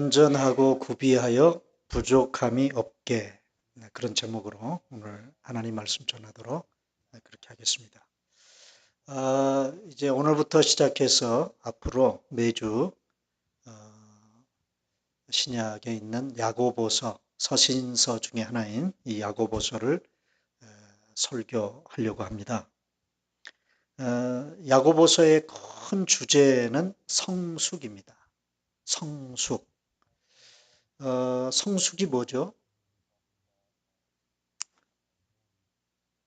온전하고 구비하여 부족함이 없게, 그런 제목으로 오늘 하나님 말씀 전하도록 그렇게 하겠습니다. 이제 오늘부터 시작해서 앞으로 매주 신약에 있는 야고보서 서신서 중에 하나인 이 야고보서를 설교하려고 합니다. 야고보서의 큰 주제는 성숙입니다. 성숙. 성숙이 뭐죠?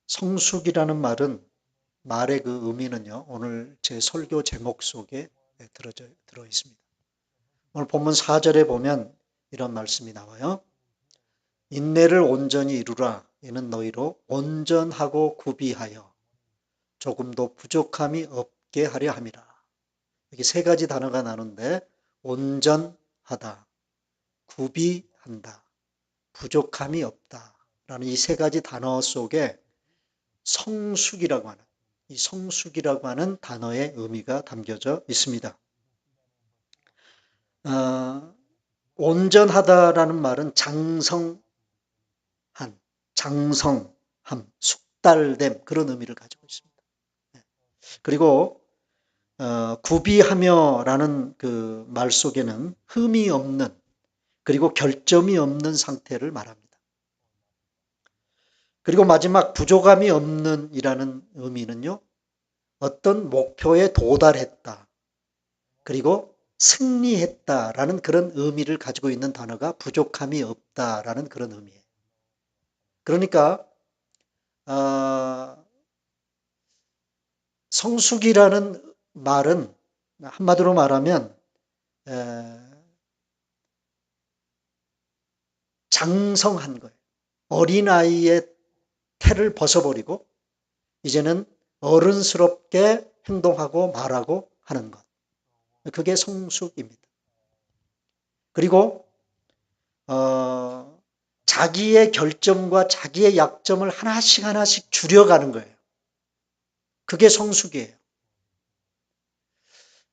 성숙이라는 말의 그 의미는요, 오늘 제 설교 제목 속에 들어 있습니다. 오늘 본문 4절에 보면 이런 말씀이 나와요. 인내를 온전히 이루라. 이는 너희로 온전하고 구비하여 조금도 부족함이 없게 하려 함이라. 여기 세 가지 단어가 나오는데 온전하다, 구비한다, 부족함이 없다 라는 이 세 가지 단어 속에 성숙이라고 하는, 이 성숙이라고 하는 단어의 의미가 담겨져 있습니다. 온전하다라는 말은 장성한, 장성함, 숙달됨 그런 의미를 가지고 있습니다. 그리고 구비하며라는 그 말 속에는 흠이 없는, 그리고 결점이 없는 상태를 말합니다. 그리고 마지막 부족함이 없는 이라는 의미는요, 어떤 목표에 도달했다, 그리고 승리했다라는 그런 의미를 가지고 있는 단어가 부족함이 없다라는 그런 의미예요. 그러니까 성숙이라는 말은 한마디로 말하면 장성한 거예요. 어린아이의 태를 벗어버리고 이제는 어른스럽게 행동하고 말하고 하는 것. 그게 성숙입니다. 그리고 자기의 결점과 자기의 약점을 하나씩 줄여가는 거예요. 그게 성숙이에요.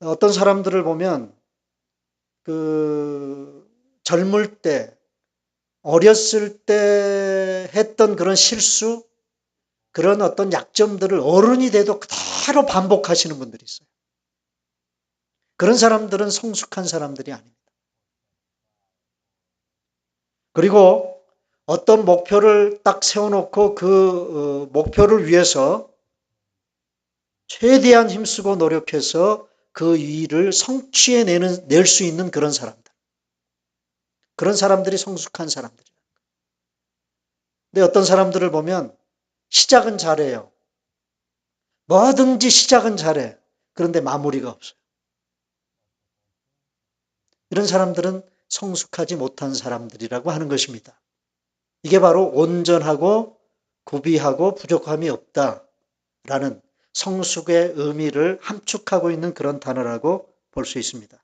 어떤 사람들을 보면 젊을 때, 어렸을 때 했던 그런 실수, 그런 어떤 약점들을 어른이 돼도 그대로 반복하시는 분들이 있어요. 그런 사람들은 성숙한 사람들이 아닙니다. 그리고 어떤 목표를 딱 세워놓고 그 목표를 위해서 최대한 힘쓰고 노력해서 그 일을 성취해낼 수 있는 그런 사람들. 그런 사람들이 성숙한 사람들이에요. 근데 어떤 사람들을 보면 시작은 잘해요. 뭐든지 시작은 잘해. 그런데 마무리가 없어요. 이런 사람들은 성숙하지 못한 사람들이라고 하는 것입니다. 이게 바로 온전하고 구비하고 부족함이 없다라는 성숙의 의미를 함축하고 있는 그런 단어라고 볼 수 있습니다.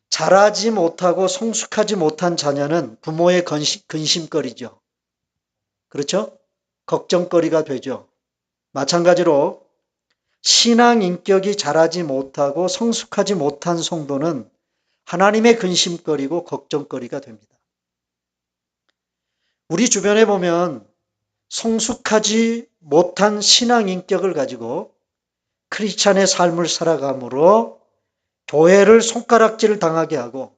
자라지 못하고 성숙하지 못한 자녀는 부모의 근심거리죠. 그렇죠? 걱정거리가 되죠. 마찬가지로 신앙 인격이 자라지 못하고 성숙하지 못한 성도는 하나님의 근심거리고 걱정거리가 됩니다. 우리 주변에 보면 성숙하지 못한 신앙 인격을 가지고 크리스찬의 삶을 살아감으로 교회를 손가락질 당하게 하고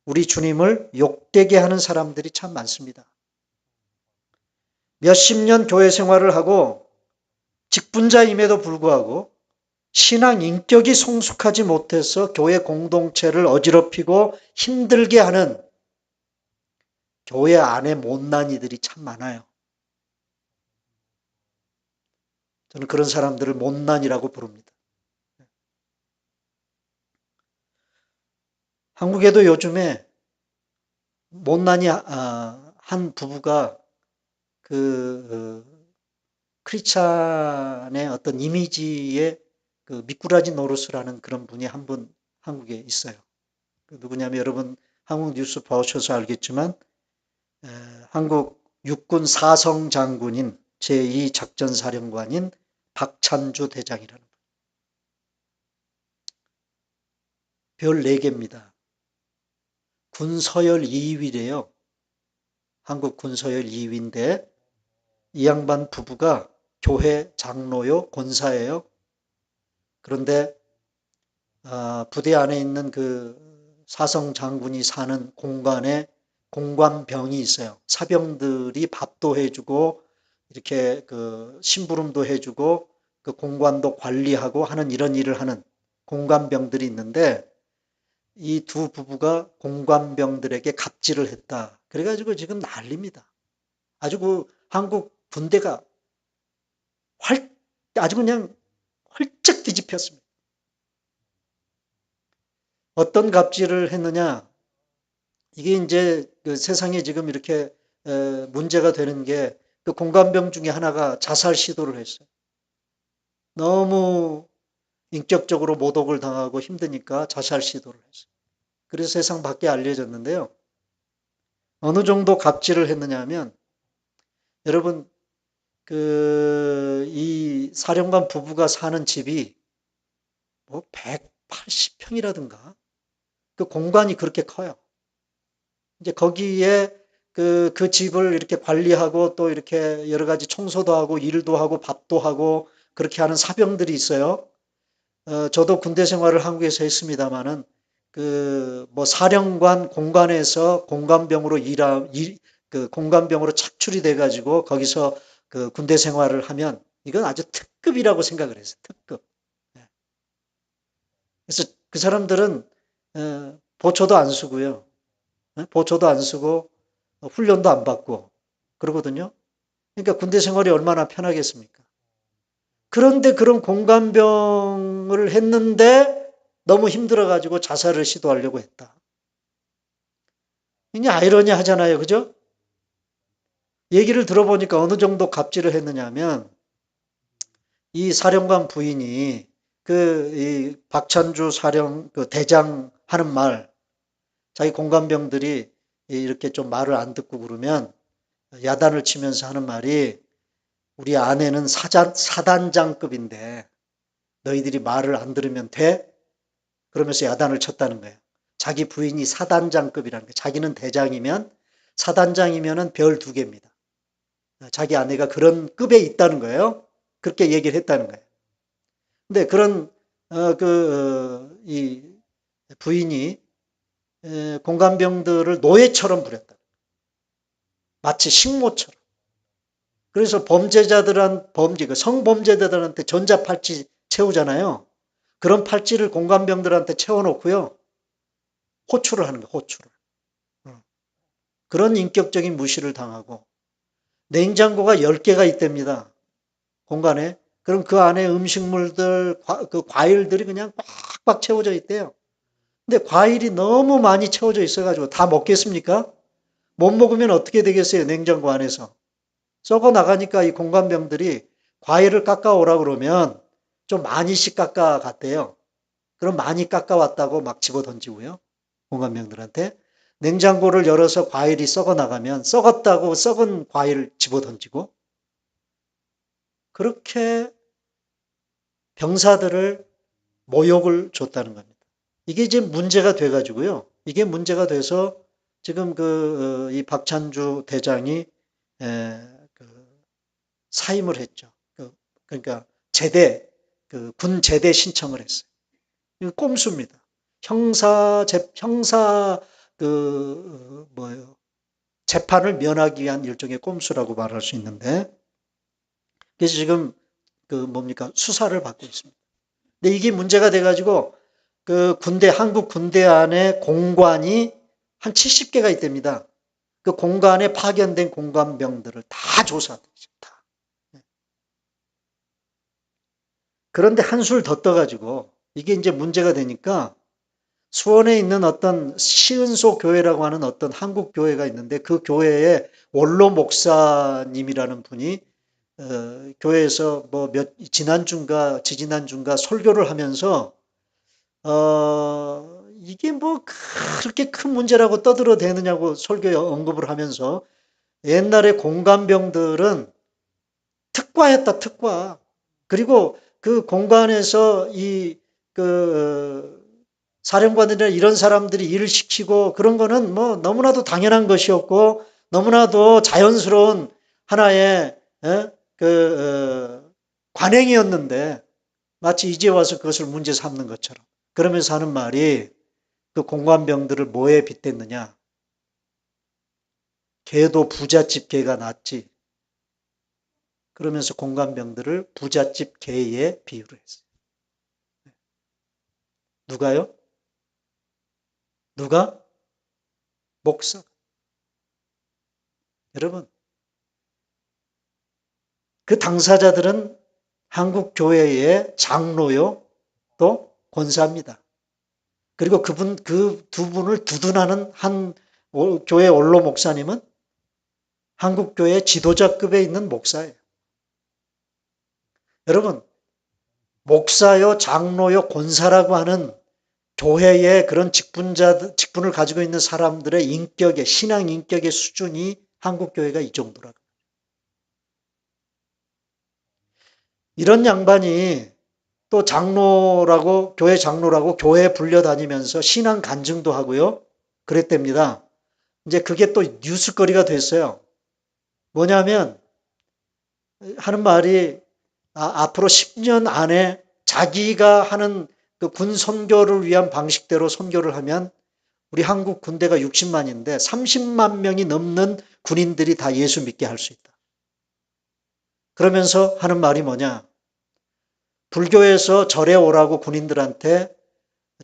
우리 주님을 욕되게 하는 사람들이 참 많습니다. 몇십 년 교회 생활을 하고 직분자임에도 불구하고 신앙 인격이 성숙하지 못해서 교회 공동체를 어지럽히고 힘들게 하는 교회 안에 못난이들이 참 많아요. 저는 그런 사람들을 못난이라고 부릅니다. 한국에도 요즘에 못난이 한 부부가 크리스찬의 어떤 이미지에 미꾸라지 노릇을 하는 그런 분이 한 분 한국에 있어요. 누구냐면 여러분 한국 뉴스 보셔서 알겠지만 한국 육군 사성 장군인 제2작전사령관인 박찬주 대장이라는 분. 별 4개입니다. 군서열 2위래요. 한국 군서열 2위인데 이 양반 부부가 교회 장로요, 권사예요. 그런데 부대 안에 있는 그 사성 장군이 사는 공간에 공관병이 있어요. 사병들이 밥도 해주고 이렇게 그 심부름도 해주고 그 공관도 관리하고 하는 이런 일을 하는 공관병들이 있는데 이 두 부부가 공관병들에게 갑질을 했다. 그래가지고 지금 난립니다. 아주 그 한국 군대가 아주 그냥 활짝 뒤집혔습니다. 어떤 갑질을 했느냐? 이게 이제 그 세상에 지금 이렇게 문제가 되는 게 그 공관병 중에 하나가 자살 시도를 했어요. 너무 인격적으로 모독을 당하고 힘드니까 자살 시도를 했어요. 그래서 세상 밖에 알려졌는데요. 어느 정도 갑질을 했느냐 하면 여러분 이 사령관 부부가 사는 집이 뭐 180평이라든가 그 공간이 그렇게 커요. 이제 거기에 그 집을 이렇게 관리하고 또 이렇게 여러 가지 청소도 하고 일도 하고 밥도 하고 그렇게 하는 사병들이 있어요. 저도 군대 생활을 한국에서 했습니다마는 그 뭐 사령관 공관에서 공관병으로 그 공관병으로 착출이 돼 가지고 거기서 그 군대 생활을 하면 이건 아주 특급이라고 생각을 했어요. 특급. 예. 그래서 그 사람들은 보초도 안 쓰고요. 보초도 안 쓰고 훈련도 안 받고 그러거든요. 그러니까 군대 생활이 얼마나 편하겠습니까? 그런데 그런 공관병을 했는데 너무 힘들어가지고 자살을 시도하려고 했다. 이게 아이러니하잖아요. 그죠? 얘기를 들어보니까 어느 정도 갑질을 했느냐 하면 이 사령관 부인이 이 박찬주 그 대장 하는 말, 자기 공관병들이 이렇게 좀 말을 안 듣고 그러면 야단을 치면서 하는 말이 우리 아내는 사단장급인데 너희들이 말을 안 들으면 돼? 그러면서 야단을 쳤다는 거예요. 자기 부인이 사단장급이라는 거예요. 자기는 대장이면 사단장이면은 별 2개입니다. 자기 아내가 그런 급에 있다는 거예요. 그렇게 얘기를 했다는 거예요. 근데 그런 이 부인이 공관병들을 노예처럼 부렸다. 마치 식모처럼. 그래서 성범죄자들한테 전자팔찌 채우잖아요. 그런 팔찌를 공관병들한테 채워놓고요. 호출을 하는 거예요. 호출을. 그런 인격적인 무시를 당하고 냉장고가 10개가 있답니다. 공간에. 그럼 그 안에 음식물들, 그 과일들이 그냥 꽉꽉 채워져 있대요. 근데 과일이 너무 많이 채워져 있어가지고 다 먹겠습니까? 못 먹으면 어떻게 되겠어요? 냉장고 안에서. 썩어 나가니까 이 공관병들이 과일을 깎아오라 그러면 좀 많이씩 깎아갔대요. 그럼 많이 깎아왔다고 막 집어 던지고요. 공관병들한테. 냉장고를 열어서 과일이 썩어 나가면 썩었다고 썩은 과일 집어 던지고 그렇게 병사들을 모욕을 줬다는 겁니다. 이게 이제 문제가 돼 가지고요. 이게 문제가 돼서 지금 이 박찬주 대장이 사임을 했죠. 그러니까 군 제대 신청을 했어요. 이거 꼼수입니다. 형사 재판을 면하기 위한 일종의 꼼수라고 말할 수 있는데, 그래서 지금 수사를 받고 있습니다. 근데 이게 문제가 돼가지고 한국 군대 안에 공관이 한 70개가 있답니다. 그 공간에 파견된 공관병들을 다 조사하고 있습니다. 그런데 한술 더 떠가지고 이게 이제 문제가 되니까 수원에 있는 어떤 시은소 교회라고 하는 어떤 한국 교회가 있는데 그 교회의 원로 목사님이라는 분이 교회에서 지난주인가 지지난주인가 설교를 하면서 이게 뭐 그렇게 큰 문제라고 떠들어대느냐고 설교에 언급을 하면서 옛날에 공관병들은 특과였다, 특과. 그리고 그 공간에서 사령관들이나 이런 사람들이 일을 시키고 그런 거는 뭐 너무나도 당연한 것이었고 너무나도 자연스러운 하나의 관행이었는데 마치 이제 와서 그것을 문제 삼는 것처럼 그러면서 하는 말이 그 공관병들을 뭐에 빗댔느냐. 개도 부잣집 개가 낫지. 그러면서 공관병들을 부잣집 개에 비유를 했어요. 누가요? 누가? 목사. 여러분, 그 당사자들은 한국 교회의 장로요, 또 권사입니다. 그리고 그 두 분을 두둔하는 한 교회 원로 목사님은 한국 교회 지도자급에 있는 목사예요. 여러분, 목사요, 장로요, 권사라고 하는 교회의 그런 직분을 가지고 있는 사람들의 인격의, 신앙 인격의 수준이 한국 교회가 이 정도라고. 이런 양반이 또 장로라고, 교회 장로라고 교회에 불려다니면서 신앙 간증도 하고요. 그랬답니다. 이제 그게 또 뉴스거리가 됐어요. 뭐냐면, 하는 말이, 앞으로 10년 안에 자기가 하는 그 군 선교를 위한 방식대로 선교를 하면 우리 한국 군대가 60만인데 30만 명이 넘는 군인들이 다 예수 믿게 할 수 있다. 그러면서 하는 말이 뭐냐? 불교에서 절에 오라고 군인들한테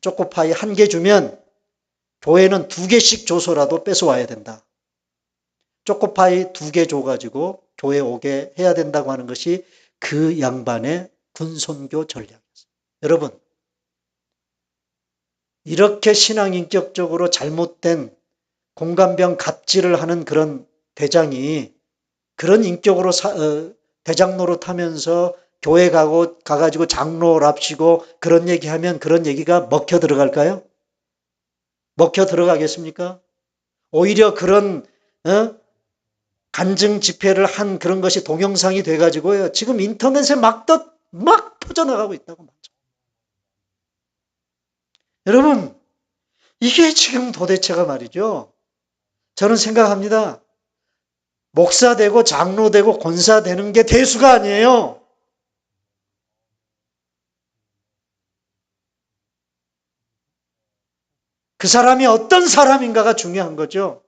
초코파이 1개 주면 교회는 2개씩 줘서라도 뺏어와야 된다. 초코파이 2개 줘가지고 교회 오게 해야 된다고 하는 것이 그 양반의 군선교 전략이었어요. 여러분, 이렇게 신앙 인격적으로 잘못된 공감병 갑질을 하는 그런 대장이 그런 인격으로 대장 노릇하면서 교회 가가지고 장로랍시고 그런 얘기하면 그런 얘기가 먹혀 들어갈까요? 먹혀 들어가겠습니까? 오히려 그런 간증 집회를 한 그런 것이 동영상이 돼가지고요. 지금 인터넷에 막 퍼져나가고 있다고 말이죠. 여러분, 이게 지금 도대체가 말이죠. 저는 생각합니다. 목사 되고 장로 되고 권사 되는 게 대수가 아니에요. 그 사람이 어떤 사람인가가 중요한 거죠.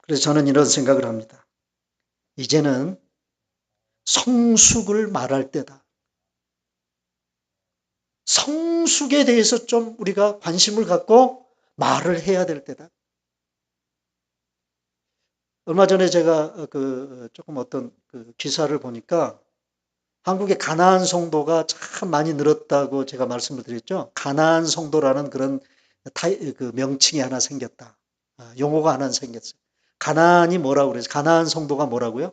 그래서 저는 이런 생각을 합니다. 이제는 성숙을 말할 때다. 성숙에 대해서 좀 우리가 관심을 갖고 말을 해야 될 때다. 얼마 전에 제가 조금 어떤 기사를 보니까 한국의 가나안 성도가 참 많이 늘었다고 제가 말씀을 드렸죠. 가나안 성도라는 그런 그 명칭이 하나 생겼다. 용어가 하나 생겼어요. 가나안이 뭐라고 그래서 가나안 성도가 뭐라고요?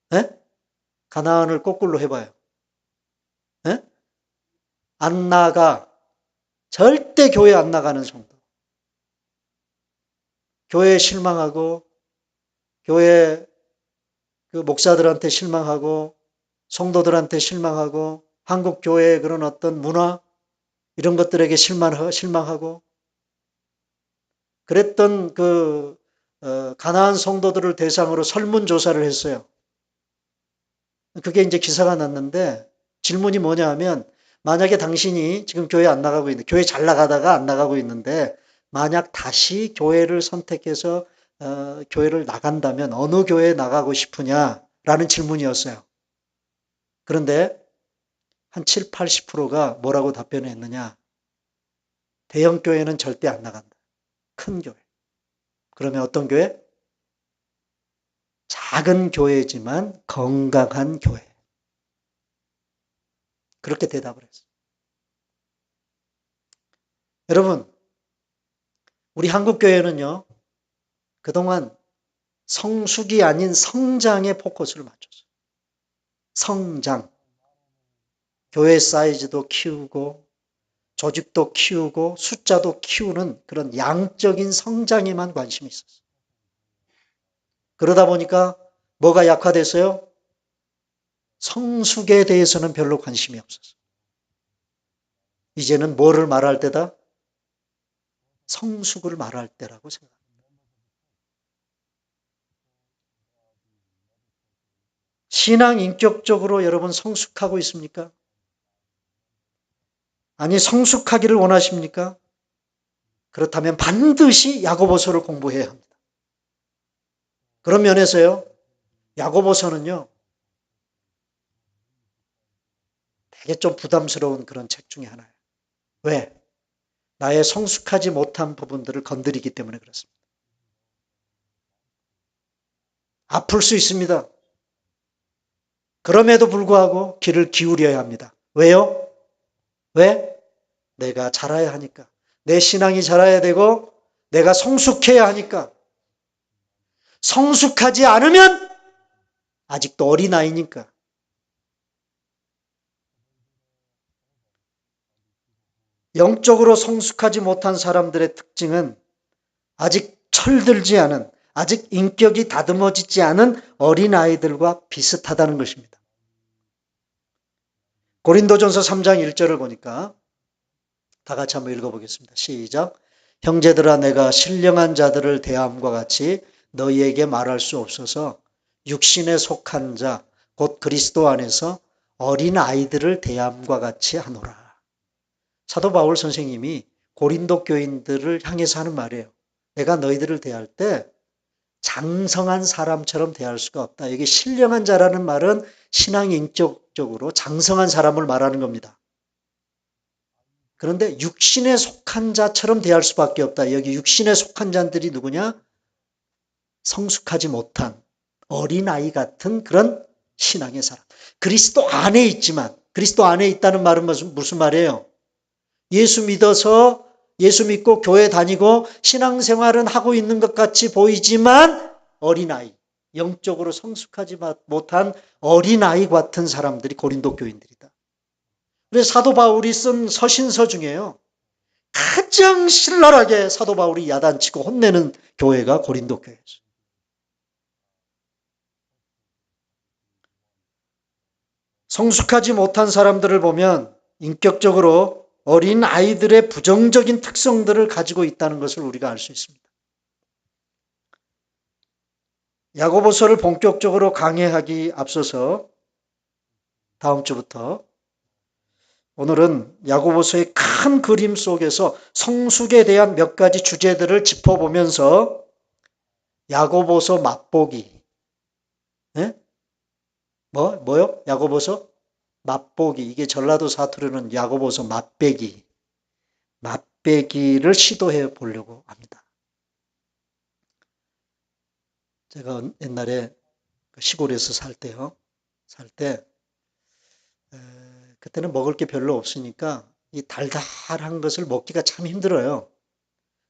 네? 가나안을 거꾸로 해봐요. 네? 안 나가. 절대 교회 안 나가는 성도. 교회에 실망하고 교회 그 목사들한테 실망하고 성도들한테 실망하고 한국 교회의 그런 어떤 문화 이런 것들에게 실망하고 그랬던 가나안 성도들을 대상으로 설문조사를 했어요. 그게 이제 기사가 났는데 질문이 뭐냐 하면 만약에 당신이 지금 교회 안 나가고 있는데 교회 잘 나가다가 안 나가고 있는데 만약 다시 교회를 선택해서 교회를 나간다면 어느 교회에 나가고 싶으냐라는 질문이었어요. 그런데 한 7, 80%가 뭐라고 답변을 했느냐. 대형 교회는 절대 안 나간다. 큰 교회. 그러면 어떤 교회? 작은 교회지만 건강한 교회. 그렇게 대답을 했어요. 여러분, 우리 한국 교회는요. 그동안 성숙이 아닌 성장에 포커스를 맞췄어요. 성장. 교회 사이즈도 키우고 조직도 키우고 숫자도 키우는 그런 양적인 성장에만 관심이 있었어요. 그러다 보니까 뭐가 약화됐어요? 성숙에 대해서는 별로 관심이 없었어. 이제는 뭐를 말할 때다? 성숙을 말할 때라고 생각합니다. 신앙 인격적으로 여러분 성숙하고 있습니까? 아니, 성숙하기를 원하십니까? 그렇다면 반드시 야고보서를 공부해야 합니다. 그런 면에서요, 야고보서는요, 되게 좀 부담스러운 그런 책 중에 하나예요. 왜? 나의 성숙하지 못한 부분들을 건드리기 때문에 그렇습니다. 아플 수 있습니다. 그럼에도 불구하고 귀를 기울여야 합니다. 왜요? 왜? 내가 자라야 하니까. 내 신앙이 자라야 되고 내가 성숙해야 하니까. 성숙하지 않으면 아직도 어린아이니까. 영적으로 성숙하지 못한 사람들의 특징은 아직 철들지 않은, 아직 인격이 다듬어지지 않은 어린아이들과 비슷하다는 것입니다. 고린도전서 3장 1절을 보니까 다 같이 한번 읽어보겠습니다. 시작. 형제들아 내가 신령한 자들을 대함과 같이 너희에게 말할 수 없어서 육신에 속한 자, 곧 그리스도 안에서 어린아이들을 대함과 같이 하노라. 사도 바울 선생님이 고린도 교인들을 향해서 하는 말이에요. 내가 너희들을 대할 때 장성한 사람처럼 대할 수가 없다. 여기 신령한 자라는 말은 신앙 인격적으로 장성한 사람을 말하는 겁니다. 그런데 육신에 속한 자처럼 대할 수밖에 없다. 여기 육신에 속한 자들이 누구냐? 성숙하지 못한 어린아이 같은 그런 신앙의 사람. 그리스도 안에 있지만, 그리스도 안에 있다는 말은 무슨 말이에요? 예수 믿어서, 예수 믿고 교회 다니고 신앙생활은 하고 있는 것 같이 보이지만 어린아이, 영적으로 성숙하지 못한 어린아이 같은 사람들이 고린도 교인들이다. 그래서 사도 바울이 쓴 서신서 중에요. 가장 신랄하게 사도 바울이 야단치고 혼내는 교회가 고린도 교회였어요. 성숙하지 못한 사람들을 보면 인격적으로 어린 아이들의 부정적인 특성들을 가지고 있다는 것을 우리가 알 수 있습니다. 야고보서를 본격적으로 강해하기 앞서서 다음 주부터 오늘은 야고보서의 큰 그림 속에서 성숙에 대한 몇 가지 주제들을 짚어보면서 야고보서 맛보기. 네? 뭐요? 야고보서 맛보기. 이게 전라도 사투리는 야고보서 맛배기. 맛배기를 시도해 보려고 합니다. 제가 옛날에 시골에서 살 때요. 살 때, 그때는 먹을 게 별로 없으니까 이 달달한 것을 먹기가 참 힘들어요.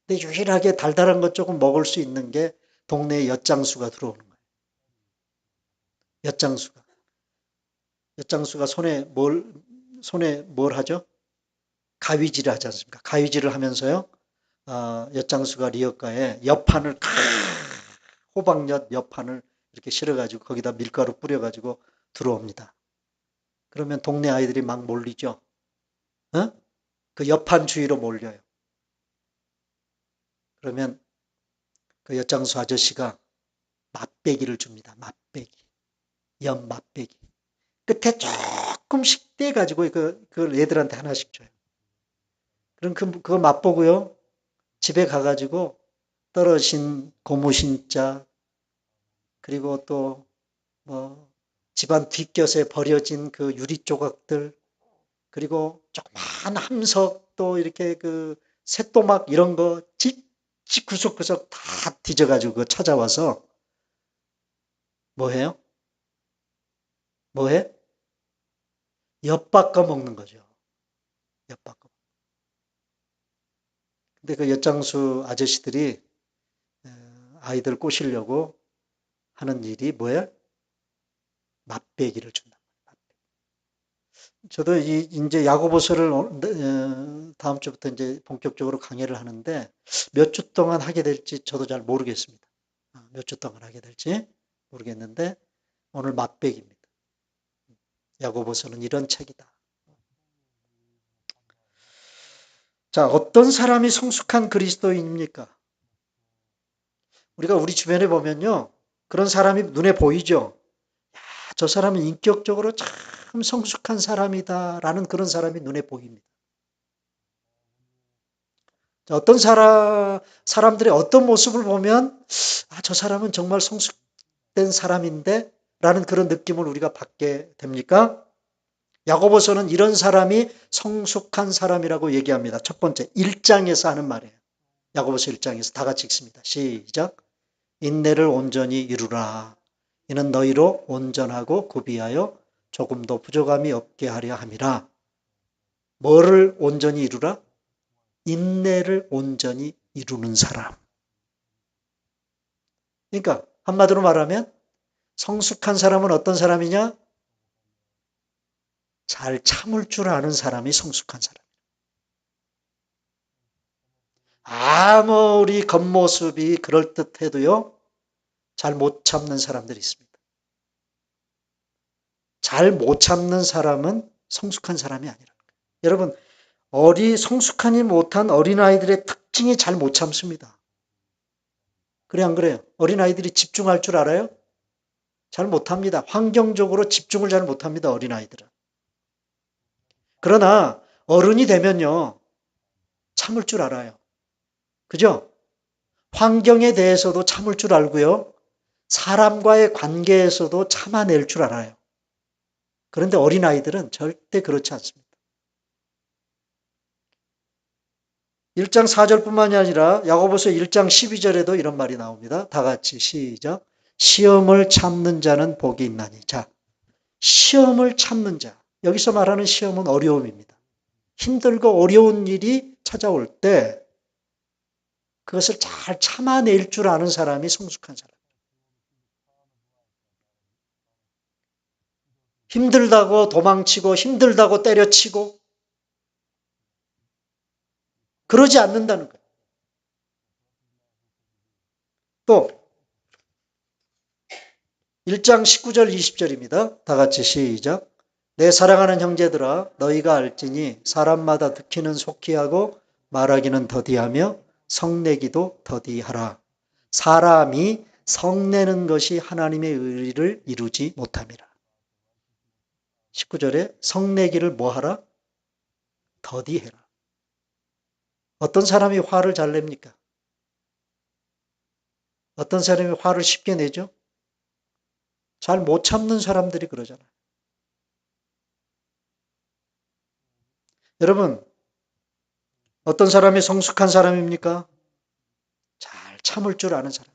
근데 유일하게 달달한 것 조금 먹을 수 있는 게 동네에 엿장수가 들어오는 거예요. 엿장수가. 엿장수가 손에 뭘 하죠? 가위질을 하지 않습니까? 가위질을 하면서요. 엿장수가 리어가에 엿판을 호박엿 엿판을 이렇게 실어가지고 거기다 밀가루 뿌려가지고 들어옵니다. 그러면 동네 아이들이 막 몰리죠. 어? 그 엿판 주위로 몰려요. 그러면 그 엿장수 아저씨가 맛배기를 줍니다. 맛배기. 엿 맛배기. 끝에 조금씩 떼가지고 그걸 애들한테 하나씩 줘요. 그럼 그거 맛보고요. 집에 가가지고 떨어진 고무신자, 그리고 또 뭐 집안 뒷곁에 버려진 그 유리 조각들, 그리고 조그만 함석, 또 이렇게 그 새또막 이런 거 구석구석 다 뒤져가지고 그거 찾아와서 뭐 해요? 뭐 해? 엿바꿔 먹는 거죠. 엿바꿔. 근데 그 엿장수 아저씨들이 아이들 꼬시려고 하는 일이 뭐야? 맛배기를 준다. 저도 이제 야고보서를 다음 주부터 이제 본격적으로 강의를 하는데 몇 주 동안 하게 될지 저도 잘 모르겠습니다. 몇 주 동안 하게 될지 모르겠는데 오늘 맛배기입니다. 야고보서는 이런 책이다. 자, 어떤 사람이 성숙한 그리스도인입니까? 우리가 우리 주변에 보면요. 그런 사람이 눈에 보이죠. 저 사람은 인격적으로 참 성숙한 사람이다라는 그런 사람이 눈에 보입니다. 어떤 사람들의 어떤 모습을 보면 저 사람은 정말 성숙된 사람인데 라는 그런 느낌을 우리가 받게 됩니까? 야고보서는 이런 사람이 성숙한 사람이라고 얘기합니다. 첫 번째, 1장에서 하는 말이에요. 야고보서 1장에서 다 같이 읽습니다. 시작. 인내를 온전히 이루라. 이는 너희로 온전하고 구비하여 조금도 부족함이 없게 하려 함이라. 뭐를 온전히 이루라? 인내를 온전히 이루는 사람. 그러니까 한마디로 말하면 성숙한 사람은 어떤 사람이냐? 잘 참을 줄 아는 사람이 성숙한 사람. 아무리 겉모습이 그럴듯해도요. 잘 못 참는 사람들이 있습니다. 잘 못 참는 사람은 성숙한 사람이 아니라는 거예요. 여러분, 성숙하지 못한 어린아이들의 특징이 잘 못 참습니다. 그래 안 그래요? 어린아이들이 집중할 줄 알아요? 잘 못합니다. 환경적으로 집중을 잘 못합니다. 어린아이들은. 그러나 어른이 되면요. 참을 줄 알아요. 그죠? 환경에 대해서도 참을 줄 알고요. 사람과의 관계에서도 참아낼 줄 알아요. 그런데 어린아이들은 절대 그렇지 않습니다. 1장 4절뿐만이 아니라 야고보서 1장 12절에도 이런 말이 나옵니다. 다 같이 시작. 시험을 참는 자는 복이 있나니. 자, 시험을 참는 자. 여기서 말하는 시험은 어려움입니다. 힘들고 어려운 일이 찾아올 때 그것을 잘 참아낼 줄 아는 사람이 성숙한 사람. 힘들다고 도망치고 힘들다고 때려치고 그러지 않는다는 거예요. 또 1장 19절 20절입니다. 다 같이 시작. 내 사랑하는 형제들아 너희가 알지니 사람마다 듣기는 속히 하고 말하기는 더디하며 성내기도 더디하라. 사람이 성내는 것이 하나님의 의를 이루지 못함이라. 19절에 성내기를 뭐하라? 더디해라. 어떤 사람이 화를 잘 냅니까? 어떤 사람이 화를 쉽게 내죠? 잘 못 참는 사람들이 그러잖아요. 여러분, 어떤 사람이 성숙한 사람입니까? 잘 참을 줄 아는 사람.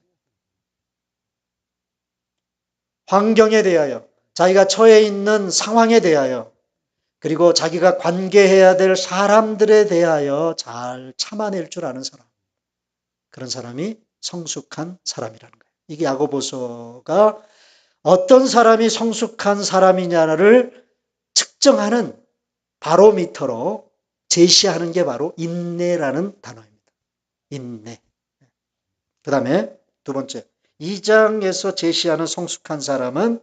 환경에 대하여, 자기가 처해 있는 상황에 대하여, 그리고 자기가 관계해야 될 사람들에 대하여 잘 참아낼 줄 아는 사람. 그런 사람이 성숙한 사람이라는 거예요. 이게 야고보서가 어떤 사람이 성숙한 사람이냐를 측정하는 바로미터로 제시하는 게 바로 인내라는 단어입니다. 인내. 그 다음에 두 번째, 2장에서 제시하는 성숙한 사람은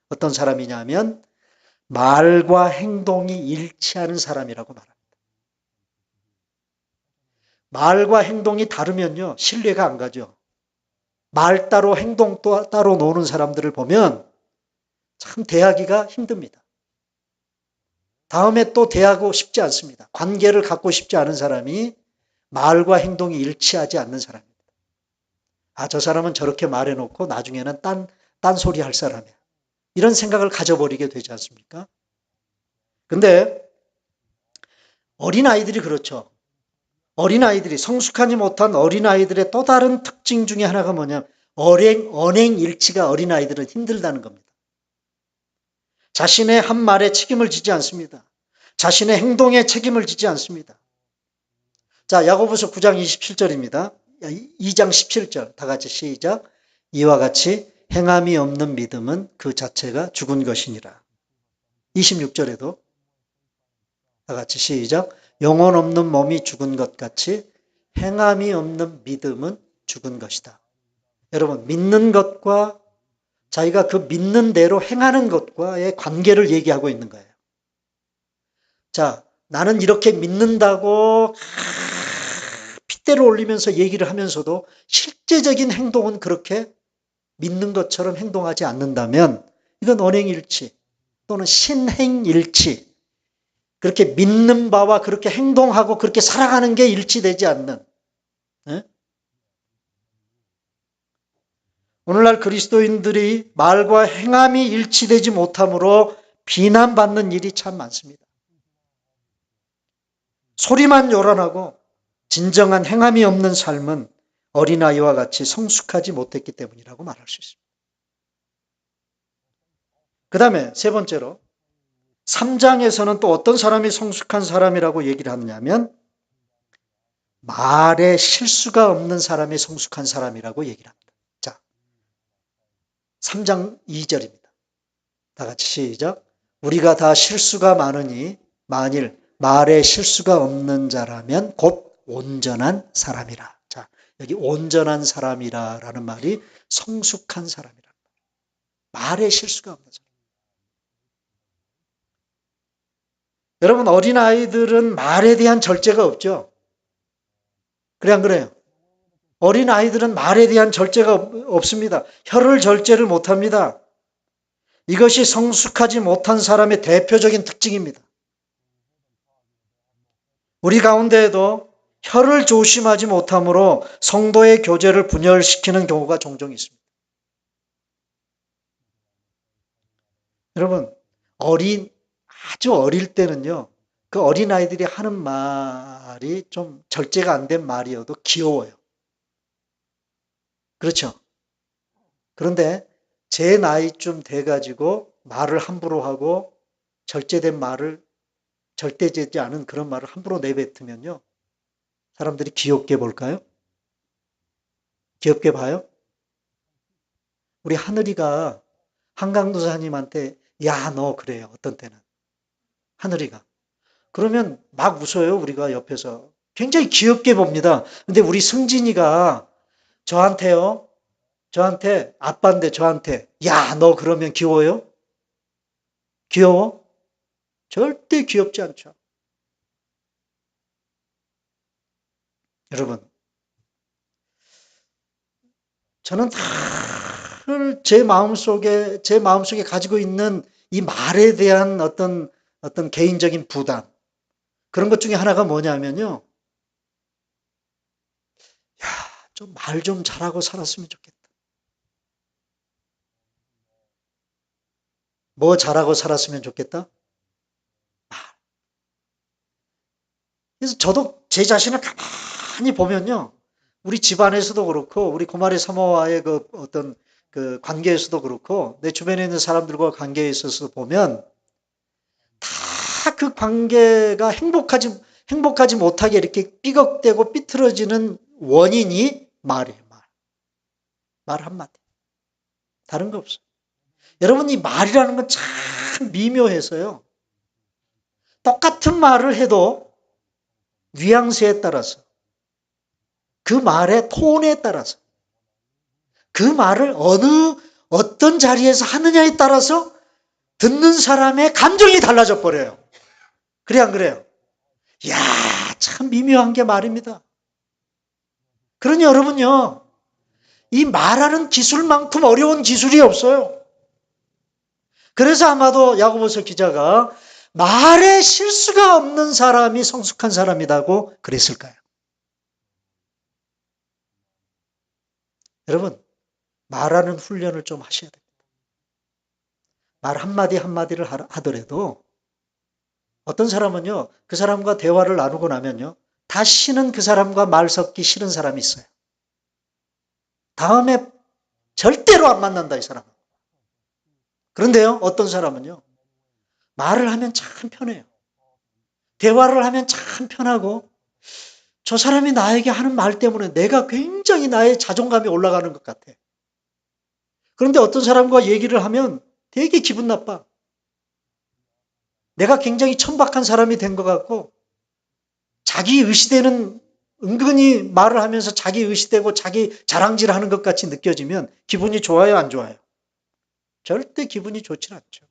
어떤 사람이냐면 말과 행동이 일치하는 사람이라고 말합니다. 말과 행동이 다르면요, 신뢰가 안 가죠. 말 따로 행동 따로 노는 사람들을 보면 참 대하기가 힘듭니다. 다음에 또 대하고 싶지 않습니다. 관계를 갖고 싶지 않은 사람이 말과 행동이 일치하지 않는 사람입니다. 저 사람은 저렇게 말해놓고 나중에는 딴 소리 할 사람이야. 이런 생각을 가져버리게 되지 않습니까? 근데 어린아이들이 그렇죠. 어린아이들이 성숙하지 못한 어린아이들의 또 다른 특징 중에 하나가 뭐냐면 언행일치가 어린아이들은 힘들다는 겁니다. 자신의 한 말에 책임을 지지 않습니다. 자신의 행동에 책임을 지지 않습니다. 자, 야고보서 9장 27절입니다. 2장 17절 다 같이 시작. 이와 같이 행함이 없는 믿음은 그 자체가 죽은 것이니라. 26절에도 다 같이 시작. 영혼 없는 몸이 죽은 것 같이 행함이 없는 믿음은 죽은 것이다. 여러분, 믿는 것과 자기가 그 믿는 대로 행하는 것과의 관계를 얘기하고 있는 거예요. 자, 나는 이렇게 믿는다고 핏대를 올리면서 얘기를 하면서도 실제적인 행동은 그렇게 믿는 것처럼 행동하지 않는다면 이건 언행일치 또는 신행일치, 그렇게 믿는 바와 그렇게 행동하고 그렇게 살아가는 게 일치되지 않는, 예? 오늘날 그리스도인들이 말과 행함이 일치되지 못함으로 비난받는 일이 참 많습니다. 소리만 요란하고 진정한 행함이 없는 삶은 어린아이와 같이 성숙하지 못했기 때문이라고 말할 수 있습니다. 그 다음에 세 번째로 3장에서는 또 어떤 사람이 성숙한 사람이라고 얘기를 하느냐면 말에 실수가 없는 사람이 성숙한 사람이라고 얘기를 합니다. 자, 3장 2절입니다. 다 같이 시작. 우리가 다 실수가 많으니 만일 말에 실수가 없는 자라면 곧 온전한 사람이라. 자, 여기 온전한 사람이라라는 말이 성숙한 사람이라. 말에 실수가 없는 사람. 여러분, 어린아이들은 말에 대한 절제가 없죠. 그래 안 그래요? 어린아이들은 말에 대한 절제가 없습니다. 혀를 절제를 못합니다. 이것이 성숙하지 못한 사람의 대표적인 특징입니다. 우리 가운데에도 혀를 조심하지 못함으로 성도의 교제를 분열시키는 경우가 종종 있습니다. 여러분, 아주 어릴 때는요, 그 어린아이들이 하는 말이 좀 절제가 안 된 말이어도 귀여워요. 그렇죠? 그런데 제 나이쯤 돼가지고 말을 함부로 하고 절제된 말을 절대되지 않은 그런 말을 함부로 내뱉으면요, 사람들이 귀엽게 볼까요? 귀엽게 봐요? 우리 하늘이가 한강도사님한테 야, 너 그래요. 어떤 때는. 하늘이가. 그러면 막 웃어요. 우리가 옆에서. 굉장히 귀엽게 봅니다. 근데 우리 승진이가 저한테요. 저한테 아빠인데 저한테 야, 너 그러면 귀여워요? 귀여워? 절대 귀엽지 않죠. 여러분, 저는 늘 제 마음속에 가지고 있는 이 말에 대한 어떤 개인적인 부담. 그런 것 중에 하나가 뭐냐면요. 야, 좀 말 좀 잘하고 살았으면 좋겠다. 뭐 잘하고 살았으면 좋겠다? 그래서 저도 제 자신을 가만히 보면요. 우리 집안에서도 그렇고, 우리 고마리 사모와의 그 어떤 그 관계에서도 그렇고, 내 주변에 있는 사람들과 관계에 있어서 보면, 다 그 관계가 행복하지 못하게 이렇게 삐걱대고 삐뚤어지는 원인이 말이에요, 말. 말 한마디. 다른 거 없어요. 여러분, 이 말이라는 건 참 미묘해서요. 똑같은 말을 해도 뉘앙스에 따라서, 그 말의 톤에 따라서, 그 말을 어떤 자리에서 하느냐에 따라서 듣는 사람의 감정이 달라져 버려요. 그래 안 그래요? 이야, 참 미묘한 게 말입니다. 그러니 여러분요, 이 말하는 기술만큼 어려운 기술이 없어요. 그래서 아마도 야고보서 기자가 말에 실수가 없는 사람이 성숙한 사람이라고 그랬을까요? 여러분, 말하는 훈련을 좀 하셔야 됩니다. 말 한마디 한마디를 하더라도 어떤 사람은요, 그 사람과 대화를 나누고 나면요, 다시는 그 사람과 말 섞기 싫은 사람이 있어요. 다음에 절대로 안 만난다, 이 사람은. 그런데요, 어떤 사람은요, 말을 하면 참 편해요. 대화를 하면 참 편하고, 저 사람이 나에게 하는 말 때문에 내가 굉장히 나의 자존감이 올라가는 것 같아. 그런데 어떤 사람과 얘기를 하면 되게 기분 나빠. 내가 굉장히 천박한 사람이 된 것 같고, 자기 의시되는, 은근히 말을 하면서 자기 의시되고 자기 자랑질하는 것 같이 느껴지면 기분이 좋아요, 안 좋아요? 절대 기분이 좋지 않죠.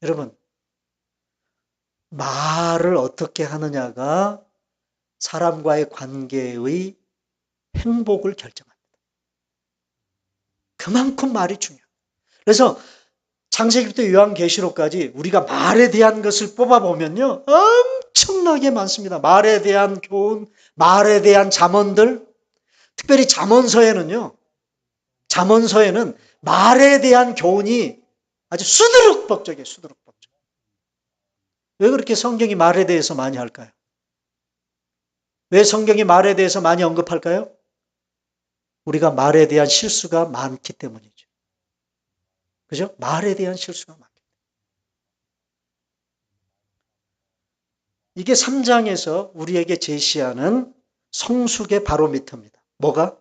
여러분, 말을 어떻게 하느냐가 사람과의 관계의 행복을 결정합니다. 그만큼 말이 중요해요. 그래서 창세기부터 요한계시록까지 우리가 말에 대한 것을 뽑아보면요. 엄청나게 많습니다. 말에 대한 교훈, 말에 대한 잠언들, 특별히 잠언서에는 말에 대한 교훈이 아주 수두룩벅적이에요. 수두룩벅적. 왜 그렇게 성경이 말에 대해서 많이 할까요? 왜 성경이 말에 대해서 많이 언급할까요? 우리가 말에 대한 실수가 많기 때문이죠. 그죠? 말에 대한 실수가 많기 때문에. 이게 3장에서 우리에게 제시하는 성숙의 바로미터입니다. 뭐가요?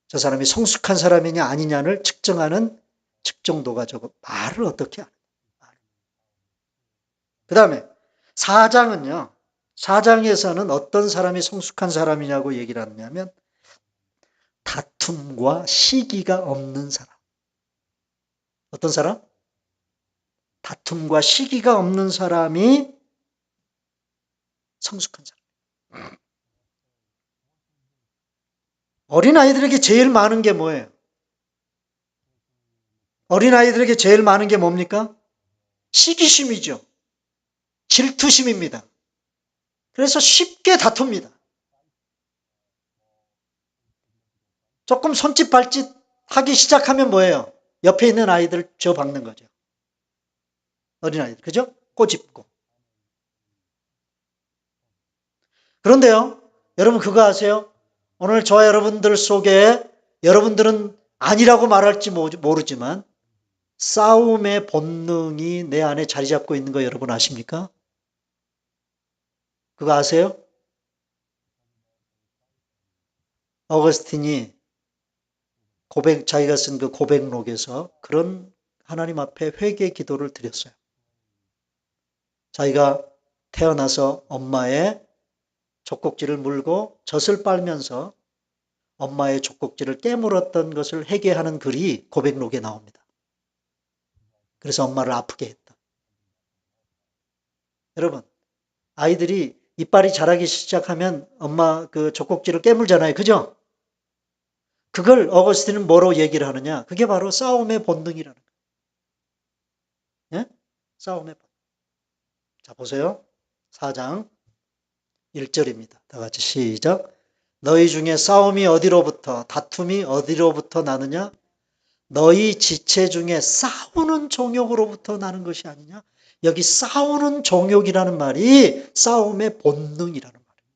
저 사람이 성숙한 사람이냐 아니냐를 측정하는 측정도가 저거 말을 어떻게 하느냐. 그 다음에 4장에서는 어떤 사람이 성숙한 사람이냐고 얘기를 하느냐면 다툼과 시기가 없는 사람. 어떤 사람? 다툼과 시기가 없는 사람이 성숙한 사람. 어린아이들에게 제일 많은 게 뭐예요? 어린아이들에게 제일 많은 게 뭡니까? 시기심이죠. 질투심입니다. 그래서 쉽게 다툽니다. 조금 손짓 발짓 하기 시작하면 뭐예요? 옆에 있는 아이들 져박는 거죠. 어린아이들. 그죠? 꼬집고. 그런데요, 여러분 그거 아세요? 오늘 저와 여러분들 속에 여러분들은 아니라고 말할지 모르지만 싸움의 본능이 내 안에 자리 잡고 있는 거 여러분 아십니까? 그거 아세요? 어거스틴이 자기가 쓴 그 고백록에서 그런 하나님 앞에 회개 기도를 드렸어요. 자기가 태어나서 엄마의 젖꼭지를 물고 젖을 빨면서 엄마의 젖꼭지를 깨물었던 것을 회개하는 글이 고백록에 나옵니다. 그래서 엄마를 아프게 했다. 여러분, 아이들이 이빨이 자라기 시작하면 엄마 그 젖꼭지를 깨물잖아요. 그죠? 그걸 어거스틴은 뭐로 얘기를 하느냐? 그게 바로 싸움의 본능이라는 거예요. 예? 싸움의 본능. 자, 보세요. 4장 1절입니다. 다 같이 시작. 너희 중에 싸움이 어디로부터, 다툼이 어디로부터 나느냐? 너희 지체 중에 싸우는 정욕으로부터 나는 것이 아니냐? 여기 싸우는 정욕이라는 말이 싸움의 본능이라는 말이에요.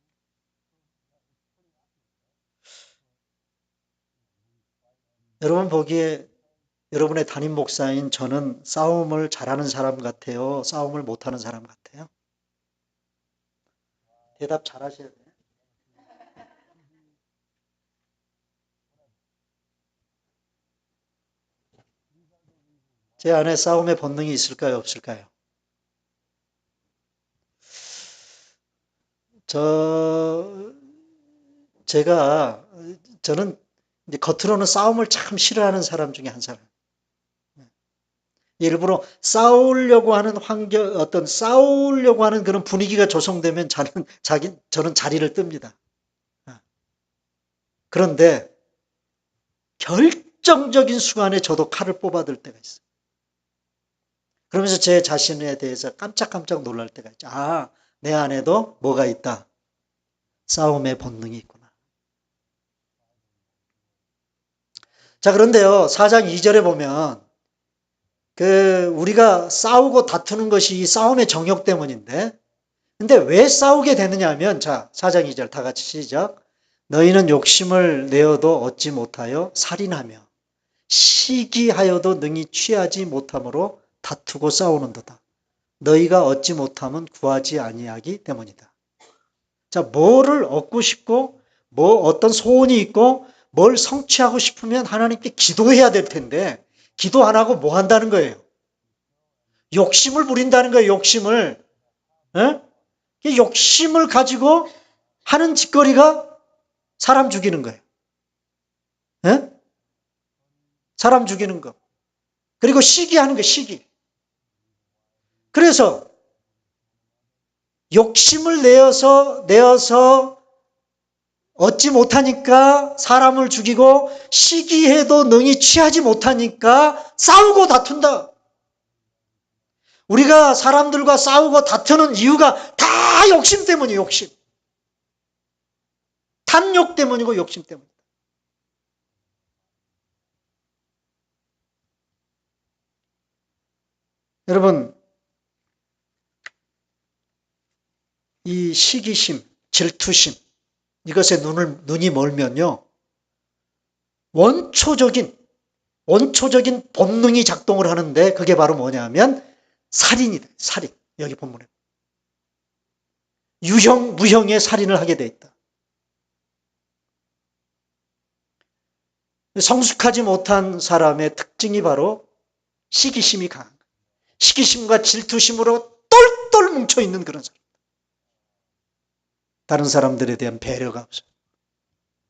여러분 보기에 여러분의 담임 목사인 저는 싸움을 잘하는 사람 같아요? 싸움을 못하는 사람 같아요? 대답 잘하셔야 돼요. 제 안에 싸움의 본능이 있을까요? 없을까요? 제가 저는 이제 겉으로는 싸움을 참 싫어하는 사람 중에 한 사람. 일부러 싸우려고 하는 싸우려고 하는 그런 분위기가 조성되면 저는 자리를 뜹니다. 그런데 결정적인 순간에 저도 칼을 뽑아들 때가 있어요. 그러면서 제 자신에 대해서 깜짝깜짝 놀랄 때가 있죠. 아, 내 안에도 뭐가 있다? 싸움의 본능이 있구나. 자, 그런데요, 4장 2절에 보면, 우리가 싸우고 다투는 것이 이 싸움의 정욕 때문인데, 근데 왜 싸우게 되느냐 하면, 자, 4장 2절 다 같이 시작. 너희는 욕심을 내어도 얻지 못하여 살인하며, 시기하여도 능히 취하지 못함으로 다투고 싸우는도다. 너희가 얻지 못함은 구하지 아니하기 때문이다. 자, 뭐를 얻고 싶고, 어떤 소원이 있고, 뭘 성취하고 싶으면 하나님께 기도해야 될 텐데, 기도 안 하고 뭐 한다는 거예요? 욕심을 부린다는 거예요, 욕심을. 욕심을 가지고 하는 짓거리가 사람 죽이는 거예요. 예? 사람 죽이는 거. 그리고 시기하는 거, 시기. 그래서 욕심을 내어서 얻지 못하니까 사람을 죽이고 시기해도 능히 취하지 못하니까 싸우고 다툰다. 우리가 사람들과 싸우고 다투는 이유가 다 욕심 때문이에요. 욕심. 탐욕 때문이고 욕심 때문이다. 여러분, 이 시기심, 질투심, 이것에 눈이 멀면요, 원초적인 본능이 작동을 하는데 그게 바로 뭐냐면 살인이다. 살인. 여기 본문에. 유형, 무형의 살인을 하게 돼 있다. 성숙하지 못한 사람의 특징이 바로 시기심이 강한 거예요. 시기심과 질투심으로 똘똘 뭉쳐있는 그런 사람. 다른 사람들에 대한 배려가 없어요.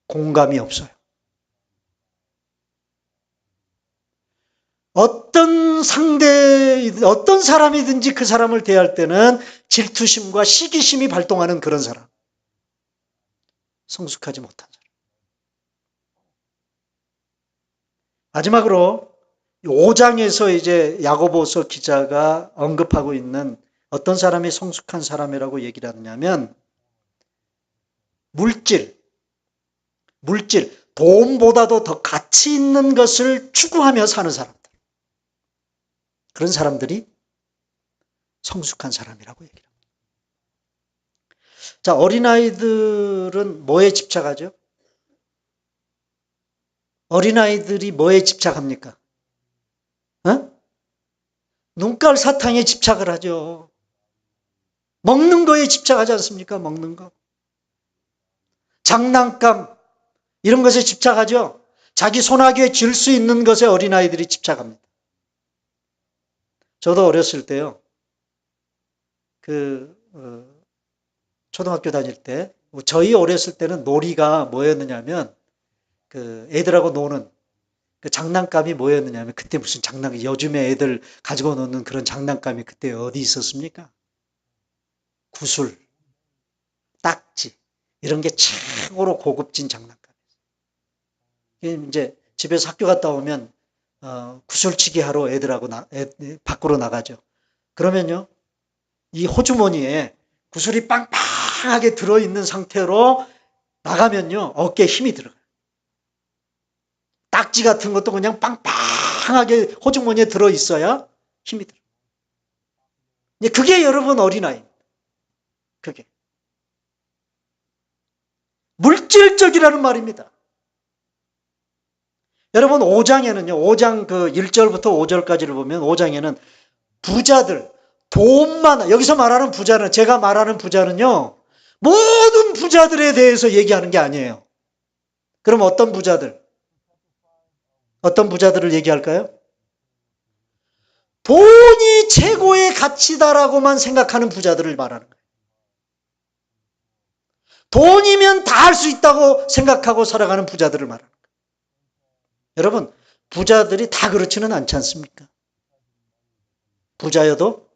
공감이 없어요. 어떤 사람이든지 그 사람을 대할 때는 질투심과 시기심이 발동하는 그런 사람. 성숙하지 못한 사람. 마지막으로 5장에서 이제 야고보서 기자가 언급하고 있는 어떤 사람이 성숙한 사람이라고 얘기를 하느냐면 물질, 돈보다도 더 가치 있는 것을 추구하며 사는 사람들. 그런 사람들이 성숙한 사람이라고 얘기합니다. 자, 어린아이들은 뭐에 집착하죠? 어린아이들이 뭐에 집착합니까? 눈깔 사탕에 집착을 하죠. 먹는 거에 집착하지 않습니까? 먹는 거. 장난감, 이런 것에 집착하죠. 자기 손아귀에 쥘 수 있는 것에 어린아이들이 집착합니다. 저도 어렸을 때요, 초등학교 다닐 때, 저희 어렸을 때는 놀이가 뭐였느냐면, 애들하고 노는 그 장난감이 뭐였느냐면, 그때 무슨 요즘에 애들 가지고 노는 그런 장난감이 그때 어디 있었습니까? 구슬, 딱지, 이런 게 최고로 고급진 장난감이었어요. 이제 집에서 학교 갔다 오면, 구슬치기 하러 애들하고 밖으로 나가죠. 그러면요, 이 호주머니에 구슬이 빵빵하게 들어있는 상태로 나가면요, 어깨에 힘이 들어가요. 딱지 같은 것도 그냥 빵빵하게 호주머니에 들어있어야 힘이 들어요. 그게 여러분 어린아이. 그게. 물질적이라는 말입니다. 여러분 5장에는요. 5장 1절부터 5절까지를 보면 5장에는 부자들, 돈 많아. 여기서 말하는 부자는, 제가 말하는 부자는요. 모든 부자들에 대해서 얘기하는 게 아니에요. 그럼 어떤 부자들을 얘기할까요? 돈이 최고의 가치다라고만 생각하는 부자들을 말하는 거예요. 돈이면 다 할 수 있다고 생각하고 살아가는 부자들을 말하는 거예요. 여러분, 부자들이 다 그렇지는 않지 않습니까? 부자여도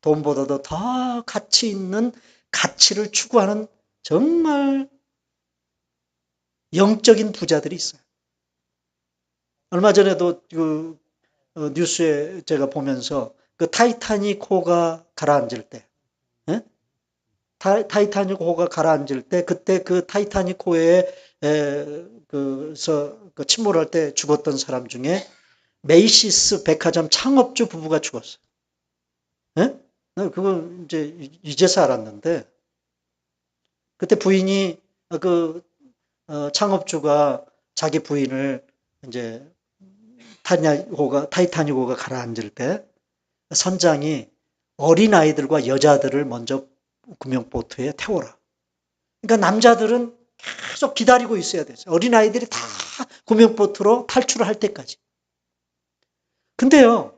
돈보다도 더 가치 있는 가치를 추구하는 정말 영적인 부자들이 있어요. 얼마 전에도 뉴스에 제가 보면서 타이타닉호가 가라앉을 때, 타이타닉호가 가라앉을 때 그때 타이타닉호에 침몰할 때 죽었던 사람 중에 메이시스 백화점 창업주 부부가 죽었어요. 그걸 이제서 알았는데 그때 부인이 창업주가 자기 부인을 이제 타이타닉호가 가라앉을 때 선장이 어린아이들과 여자들을 먼저 구명보트에 태워라. 그러니까 남자들은 계속 기다리고 있어야 되죠. 어린아이들이 다 구명보트로 탈출을 할 때까지. 근데요,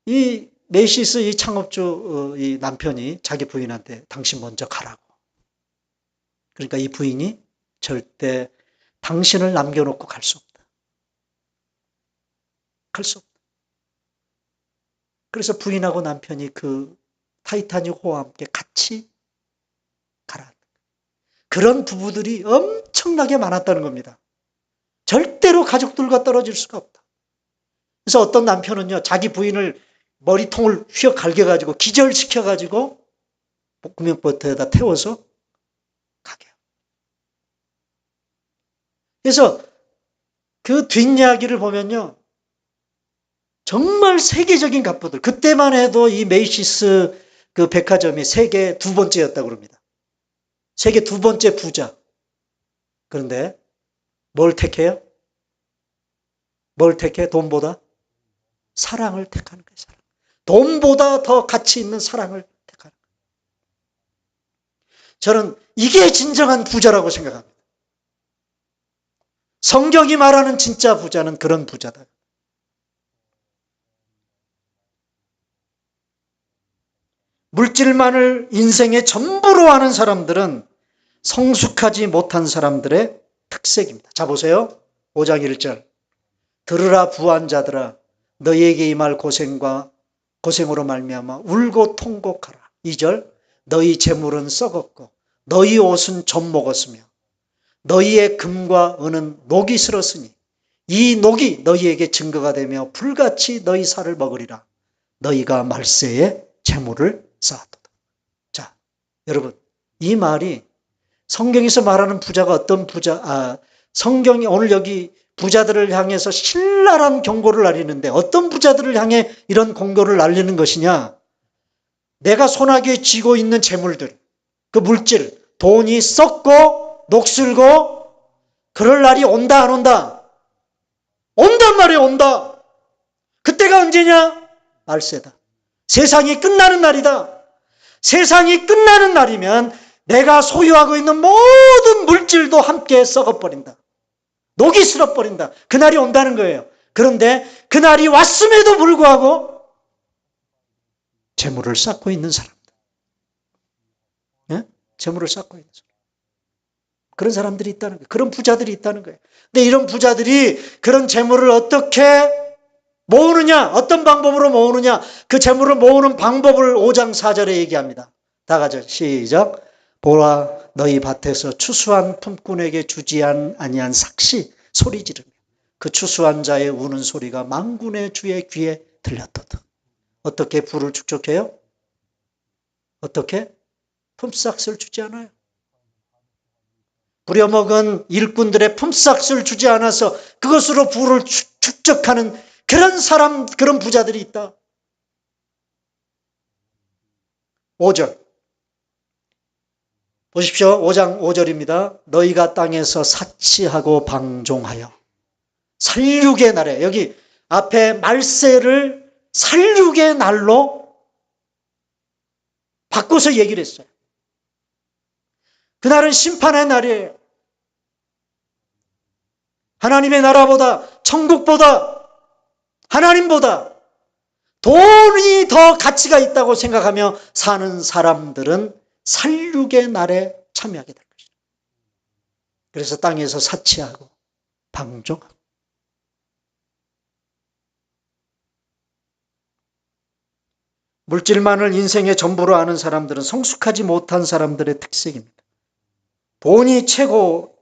이 메이시스 이 창업주 이 남편이 자기 부인한테 당신 먼저 가라고. 그러니까 이 부인이 절대 당신을 남겨놓고 갈 수 없다. 갈 수 없다. 그래서 부인하고 남편이 그 타이타닉 호와 함께 같이 가라. 그런 부부들이 엄청나게 많았다는 겁니다. 절대로 가족들과 떨어질 수가 없다. 그래서 어떤 남편은요, 자기 부인을 머리통을 휘어 갈겨가지고 기절시켜가지고 볶음면버터에다 태워서 가게. 그래서 그 뒷이야기를 보면요, 정말 세계적인 갑부들. 그때만 해도 이 메이시스 그 백화점이 세계 두 번째였다고 그럽니다. 세계 두 번째 부자. 그런데 뭘 택해요? 뭘 택해? 돈보다? 사랑을 택하는 거예요. 사랑. 돈보다 더 가치 있는 사랑을 택하는 거예요. 저는 이게 진정한 부자라고 생각합니다. 성경이 말하는 진짜 부자는 그런 부자다. 물질만을 인생의 전부로 하는 사람들은 성숙하지 못한 사람들의 특색입니다. 자, 보세요. 5장 1절. 들으라 부한 자들아, 너희에게 임할 고생으로 말미암아 울고 통곡하라. 2절. 너희 재물은 썩었고 너희 옷은 좀 먹었으며 너희의 금과 은은 녹이 슬었으니 이 녹이 너희에게 증거가 되며 불같이 너희 살을 먹으리라. 너희가 말세에 재물을 쌓았도다. 자, 여러분, 이 말이 성경에서 말하는 부자가 어떤 성경이 오늘 여기 부자들을 향해서 신랄한 경고를 날리는데 어떤 부자들을 향해 이런 공고를 날리는 것이냐? 내가 손아귀에 쥐고 있는 재물들, 그 물질, 돈이 썩고 녹슬고 그럴 날이 온다 안 온다? 온단 말이에요. 온다. 그때가 언제냐? 말세다. 세상이 끝나는 날이다. 세상이 끝나는 날이면 내가 소유하고 있는 모든 물질도 함께 썩어버린다. 녹이 슬어버린다. 그날이 온다는 거예요. 그런데 그날이 왔음에도 불구하고 재물을 쌓고 있는 사람들. 예? 재물을 쌓고 있는 사람. 그런 사람들이 있다는 거예요. 그런 부자들이 있다는 거예요. 근데 이런 부자들이 그런 재물을 어떻게 모으느냐? 어떤 방법으로 모으느냐? 그 재물을 모으는 방법을 5장 4절에 얘기합니다. 다 같이 시작. 보라 너희 밭에서 추수한 품꾼에게 주지 아니한 삭시 소리 지르며 그 추수한 자의 우는 소리가 만군의 주의 귀에 들렸도다. 어떻게 부를 축적해요? 어떻게? 품삯을 주지 않아요. 부려먹은 일꾼들의 품삯을 주지 않아서 그것으로 부를 축적하는 그런 부자들이 있다. 5절. 보십시오. 5장 5절입니다. 너희가 땅에서 사치하고 방종하여 살육의 날에, 여기 앞에 말세를 살육의 날로 바꿔서 얘기를 했어요. 그날은 심판의 날이에요. 하나님의 나라보다, 천국보다, 하나님보다 돈이 더 가치가 있다고 생각하며 사는 사람들은 살육의 날에 참여하게 될 것이다. 그래서 땅에서 사치하고 방종하고. 물질만을 인생의 전부로 아는 사람들은 성숙하지 못한 사람들의 특색입니다. 돈이 최고고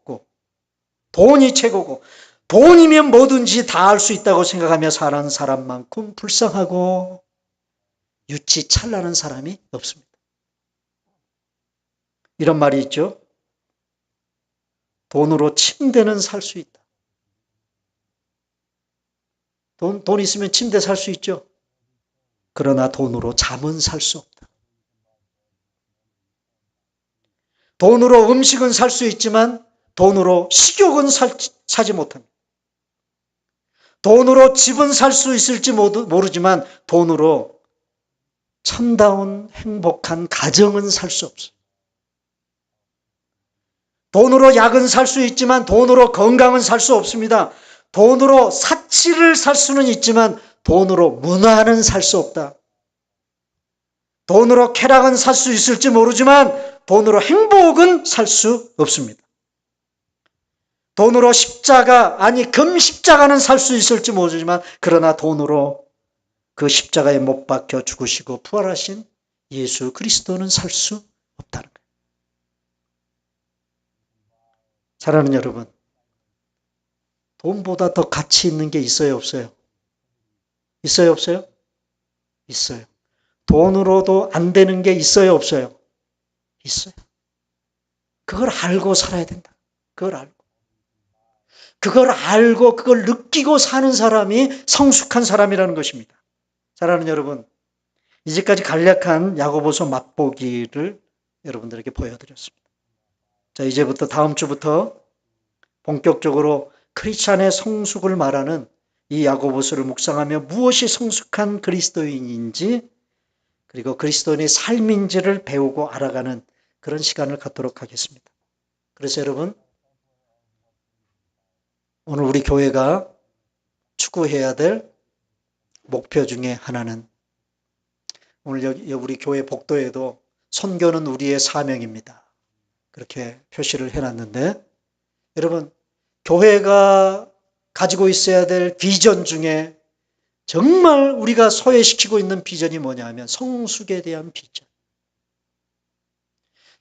돈이면 뭐든지 다 할 수 있다고 생각하며 사는 사람만큼 불쌍하고 유치 찬란한 사람이 없습니다. 이런 말이 있죠. 돈으로 침대는 살 수 있다. 돈 있으면 침대 살 수 있죠. 그러나 돈으로 잠은 살 수 없다. 돈으로 음식은 살 수 있지만 돈으로 식욕은 사지 못합니다. 돈으로 집은 살 수 있을지 모르지만 돈으로 참다운 행복한 가정은 살 수 없어요. 돈으로 약은 살 수 있지만 돈으로 건강은 살 수 없습니다. 돈으로 사치를 살 수는 있지만 돈으로 문화는 살 수 없다. 돈으로 쾌락은 살 수 있을지 모르지만 돈으로 행복은 살 수 없습니다. 돈으로 금 십자가는 살 수 있을지 모르지만 그러나 돈으로 그 십자가에 못 박혀 죽으시고 부활하신 예수 그리스도는 살 수 없다는 거예요. 사랑하는 여러분, 돈보다 더 가치 있는 게 있어요, 없어요? 있어요, 없어요? 있어요. 돈으로도 안 되는 게 있어요, 없어요? 있어요. 그걸 알고 살아야 된다. 그걸 알고. 그걸 알고 그걸 느끼고 사는 사람이 성숙한 사람이라는 것입니다. 사랑하는 여러분, 이제까지 간략한 야고보서 맛보기를 여러분들에게 보여드렸습니다. 자, 이제부터 다음 주부터 본격적으로 크리스찬의 성숙을 말하는 이 야고보서를 묵상하며 무엇이 성숙한 그리스도인인지 그리고 그리스도인의 삶인지를 배우고 알아가는 그런 시간을 갖도록 하겠습니다. 그래서 여러분, 오늘 우리 교회가 추구해야 될 목표 중에 하나는 오늘 여기 우리 교회 복도에도 선교는 우리의 사명입니다. 그렇게 표시를 해놨는데 여러분, 교회가 가지고 있어야 될 비전 중에 정말 우리가 소외시키고 있는 비전이 뭐냐 하면 성숙에 대한 비전.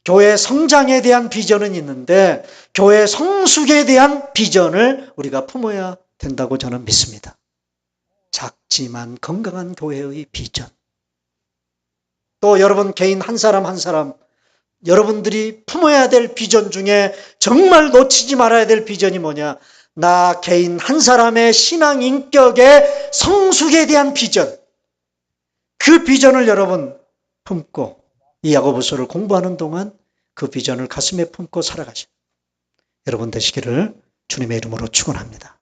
교회 성장에 대한 비전은 있는데 교회 성숙에 대한 비전을 우리가 품어야 된다고 저는 믿습니다. 작지만 건강한 교회의 비전. 또 여러분 개인 한 사람 한 사람 여러분들이 품어야 될 비전 중에 정말 놓치지 말아야 될 비전이 뭐냐? 나 개인 한 사람의 신앙 인격의 성숙에 대한 비전. 그 비전을 여러분 품고 이 야고보서를 공부하는 동안 그 비전을 가슴에 품고 살아가신 여러분 되시기를 주님의 이름으로 축원합니다.